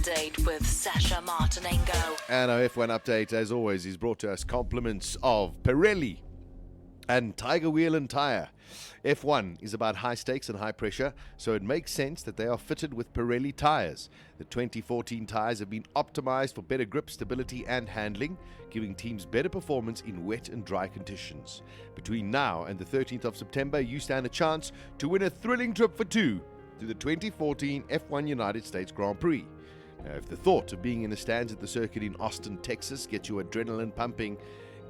Update with Sasha Martinengo. And our F1 update, as always, is brought to us compliments of Pirelli and Tiger Wheel and Tyre. F1 is about high stakes and high pressure, so it makes sense that they are fitted with Pirelli tyres. The 2014 tyres have been optimized for better grip, stability and handling, giving teams better performance in wet and dry conditions. Between now and the 13th of September, you stand a chance to win a thrilling trip for two to the 2014 F1 United States Grand Prix. Now, if the thought of being in the stands at the circuit in Austin, Texas gets your adrenaline pumping,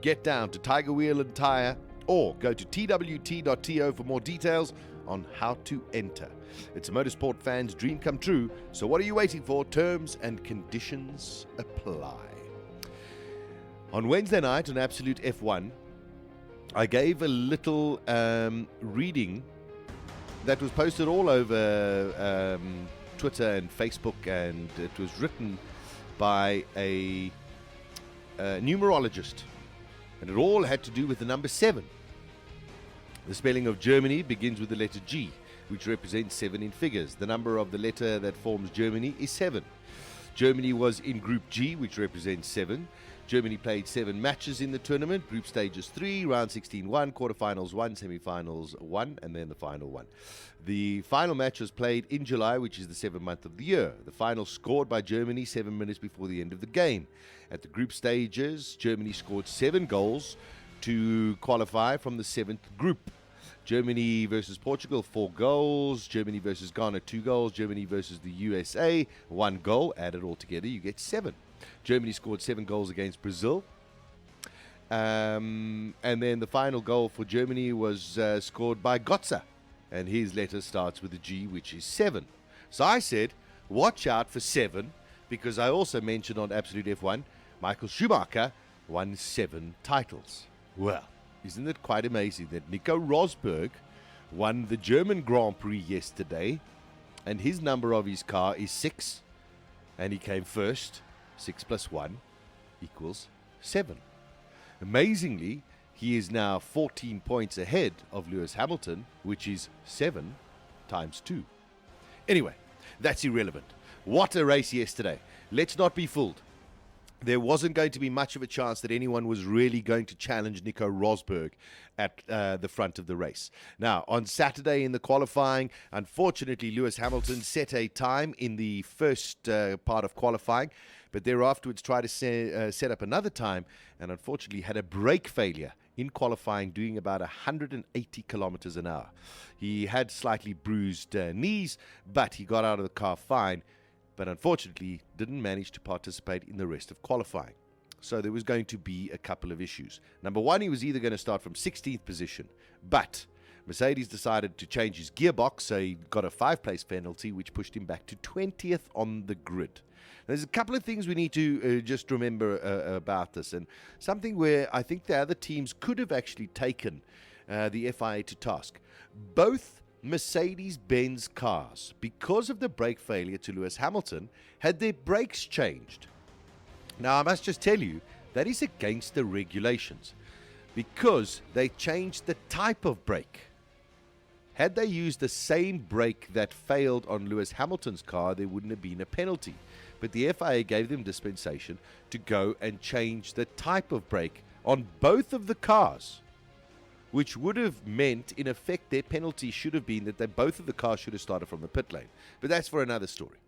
get down to Tiger Wheel and Tyre or go to twt.to for more details on how to enter. It's a motorsport fan's dream come true, so what are you waiting for? Terms and conditions apply. On Wednesday night on Absolute F1, I gave a little reading that was posted all over Twitter and Facebook, and it was written by a numerologist, and it all had to do with the number 7. The spelling of Germany begins with the letter G, which represents 7 in figures. The number of the letter that forms Germany is 7. Germany was in Group G, which represents 7. Germany played 7 matches in the tournament. Group stages 3, round 16 1, quarterfinals 1, semifinals 1, and then the final one. The final match was played in July, which is the 7th month of the year. The final scored by Germany 7 minutes before the end of the game. At the group stages, Germany scored 7 goals to qualify from the 7th group. Germany versus Portugal, 4 goals. Germany versus Ghana, 2 goals. Germany versus the USA, 1 goal. Add it all together, you get 7. Germany scored 7 goals against Brazil. And then the final goal for Germany was scored by Götze. And his letter starts with a G, which is 7. So I said, watch out for 7, because I also mentioned on Absolute F1, Michael Schumacher won 7 titles. Well, isn't it quite amazing that Nico Rosberg won the German Grand Prix yesterday, and his number of his car is 6, and he came first. 6 plus 1 equals 7. Amazingly, he is now 14 points ahead of Lewis Hamilton, which is 7 times 2. Anyway, that's irrelevant. What a race yesterday. Let's not be fooled. There wasn't going to be much of a chance that anyone was really going to challenge Nico Rosberg at the front of the race. Now, on Saturday in the qualifying, unfortunately, Lewis Hamilton set a time in the first part of qualifying, but thereafterwards tried to set up another time and unfortunately had a brake failure in qualifying, doing about 180 kilometers an hour. He had slightly bruised knees, but he got out of the car fine, but unfortunately didn't manage to participate in the rest of qualifying. So there was going to be a couple of issues. Number one, he was either going to start from 16th position, but Mercedes decided to change his gearbox, so he got a 5-place penalty, which pushed him back to 20th on the grid. There's a couple of things we need to just remember about this, and something where I think the other teams could have actually taken the FIA to task. Both Mercedes-Benz cars, because of the brake failure to Lewis Hamilton, had their brakes changed. Now, I must just tell you, that is against the regulations, because they changed the type of brake. Had they used the same brake that failed on Lewis Hamilton's car, there wouldn't have been a penalty. But the FIA gave them dispensation to go and change the type of brake on both of the cars, which would have meant, in effect, their penalty should have been that both of the cars should have started from the pit lane. But that's for another story.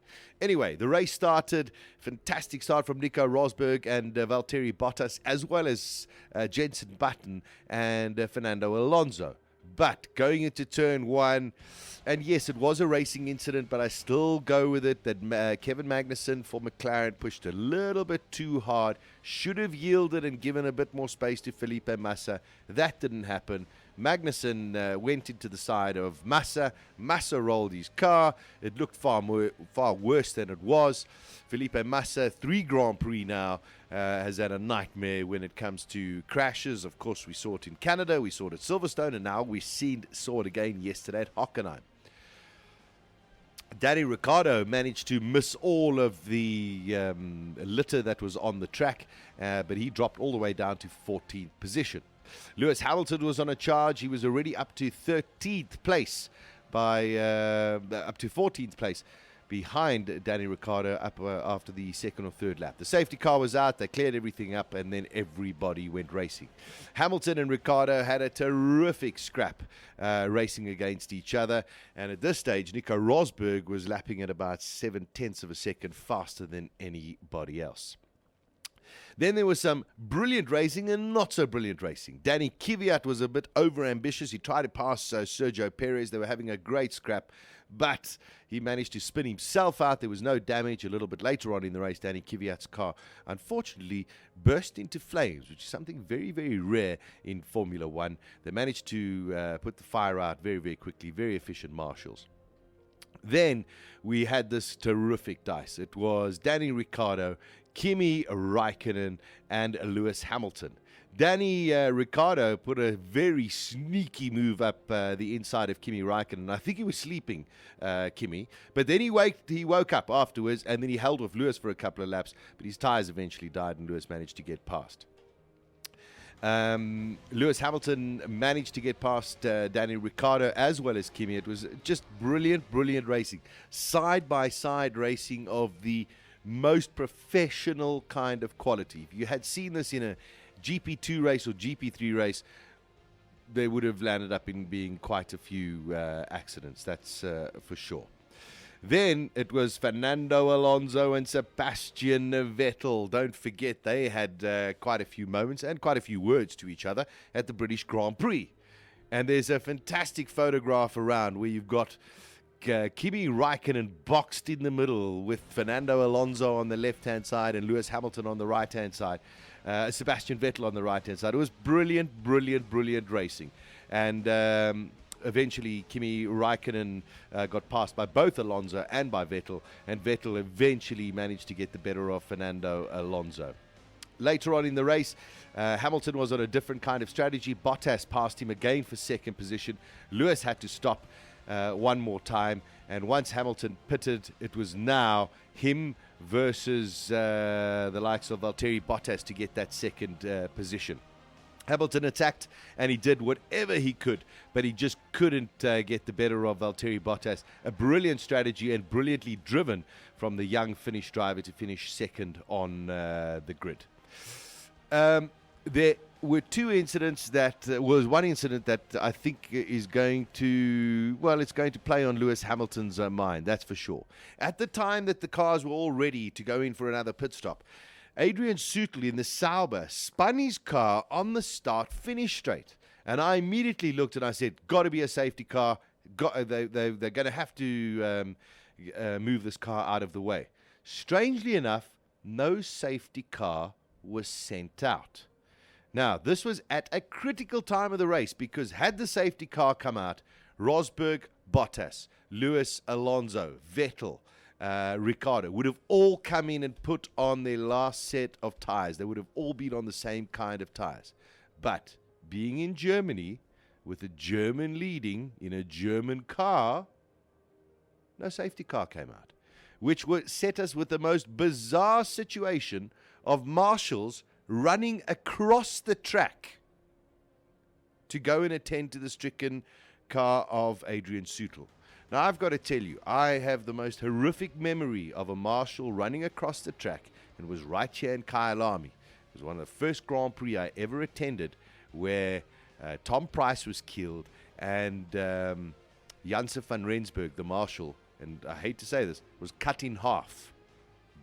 Anyway, the race started. Fantastic start from Nico Rosberg and Valtteri Bottas, as well as Jenson Button and Fernando Alonso. But going into turn 1, and yes, it was a racing incident, but I still go with it that Kevin Magnussen for McLaren pushed a little bit too hard, should have yielded and given a bit more space to Felipe Massa. That didn't happen. Magnussen went into the side of Massa. Massa rolled his car. It looked far worse than it was. Felipe Massa, 3 Grand Prix now, has had a nightmare when it comes to crashes. Of course, we saw it in Canada, we saw it at Silverstone, and now we saw it again yesterday at Hockenheim. Danny Ricciardo managed to miss all of the litter that was on the track, but he dropped all the way down to 14th position. Lewis Hamilton was on a charge. He was already up to 13th place up to 14th place behind Danny Ricciardo up after the second or third lap. The safety car was out, they cleared everything up, and then everybody went racing. Hamilton and Ricciardo had a terrific scrap racing against each other, and at this stage, Nico Rosberg was lapping at about 0.7 of a second faster than anybody else. Then there was some brilliant racing and not so brilliant racing. Danny Kvyat was a bit over-ambitious. He tried to pass Sergio Perez. They were having a great scrap, but he managed to spin himself out. There was no damage. A little bit later on in the race, Danny Kvyat's car, unfortunately, burst into flames, which is something very, very rare in Formula One. They managed to put the fire out very, very quickly. Very efficient marshals. Then we had this terrific dice. It was Danny Ricciardo, Kimi Raikkonen, and Lewis Hamilton. Danny Ricciardo put a very sneaky move up the inside of Kimi Raikkonen. I think he was sleeping, Kimi. But then he woke up afterwards, and then he held off Lewis for a couple of laps. But his tyres eventually died, and Lewis managed to get past. Lewis Hamilton managed to get past Danny Ricciardo as well as Kimi. It was just brilliant, brilliant racing. Side-by-side racing of the most professional kind of quality. If you had seen this in a GP2 race or GP3 race, they would have landed up in being quite a few accidents, that's for sure. Then it was Fernando Alonso and Sebastian Vettel. Don't forget, they had quite a few moments and quite a few words to each other at the British Grand Prix. And there's a fantastic photograph around where you've got Kimi Raikkonen boxed in the middle with Fernando Alonso on the left-hand side and Lewis Hamilton on the right-hand side. Sebastian Vettel on the right-hand side. It was brilliant, brilliant, brilliant racing. And eventually Kimi Raikkonen got passed by both Alonso and by Vettel, and Vettel eventually managed to get the better of Fernando Alonso. Later on in the race, Hamilton was on a different kind of strategy. Bottas passed him again for second position. Lewis had to stop one more time, and once Hamilton pitted, it was now him versus the likes of Valtteri Bottas to get that second position. Hamilton attacked, and he did whatever he could, but he just couldn't get the better of Valtteri Bottas. A brilliant strategy and brilliantly driven from the young Finnish driver to finish second on the grid. There were two incidents that was one incident that I think is going to, well, it's going to play on Lewis Hamilton's mind, that's for sure. At the time that the cars were all ready to go in for another pit stop, Adrian Sutil in the Sauber spun his car on the start-finish straight. And I immediately looked and I said, got to be a safety car. They're going to have to move this car out of the way. Strangely enough, no safety car was sent out. Now, this was at a critical time of the race because had the safety car come out, Rosberg, Bottas, Lewis, Alonso, Vettel, Ricciardo would have all come in and put on their last set of tires. They would have all been on the same kind of tires. But being in Germany, with a German leading in a German car, no safety car came out, which set us with the most bizarre situation of marshals running across the track to go and attend to the stricken car of Adrian Sutil. Now, I've got to tell you, I have the most horrific memory of a marshal running across the track, and it was right here in Kyalami. It was one of the first Grand Prix I ever attended where Tom Price was killed and Janse van Rensburg, the marshal, and I hate to say this, was cut in half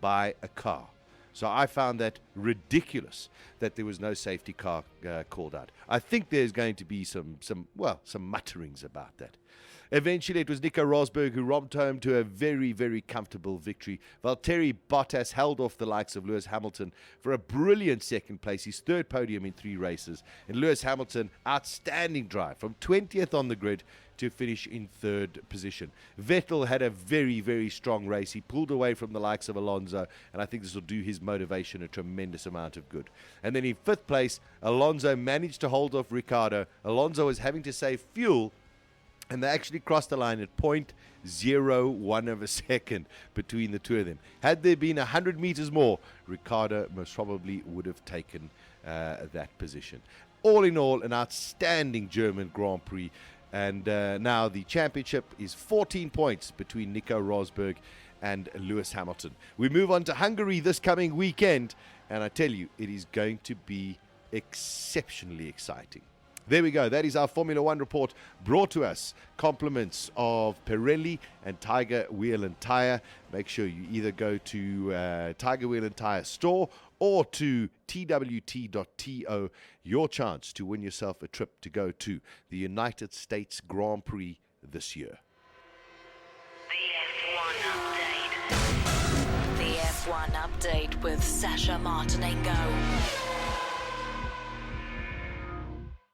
by a car. So I found that ridiculous that there was no safety car called out. I think there's going to be some mutterings about that. Eventually, it was Nico Rosberg who romped home to a very, very comfortable victory. Valtteri Bottas held off the likes of Lewis Hamilton for a brilliant second place, his third podium in 3 races. And Lewis Hamilton, outstanding drive from 20th on the grid to finish in 3rd position. Vettel had a very, very strong race. He pulled away from the likes of Alonso, and I think this will do his motivation a tremendous amount of good. And then in 5th place, Alonso managed to hold off Ricciardo. Alonso was having to save fuel, and they actually crossed the line at 0.01 of a second between the two of them. Had there been 100 meters more, Ricciardo most probably would have taken that position. All in all, an outstanding German Grand Prix. And now the championship is 14 points between Nico Rosberg and Lewis Hamilton. We move on to Hungary this coming weekend, and I tell you, it is going to be exceptionally exciting. There we go. That is our Formula One report brought to us. Compliments of Pirelli and Tiger Wheel and Tire. Make sure you either go to Tiger Wheel and Tire store or to twt.to. Your chance to win yourself a trip to go to the United States Grand Prix this year. The F1 update with Sasha Martinengo.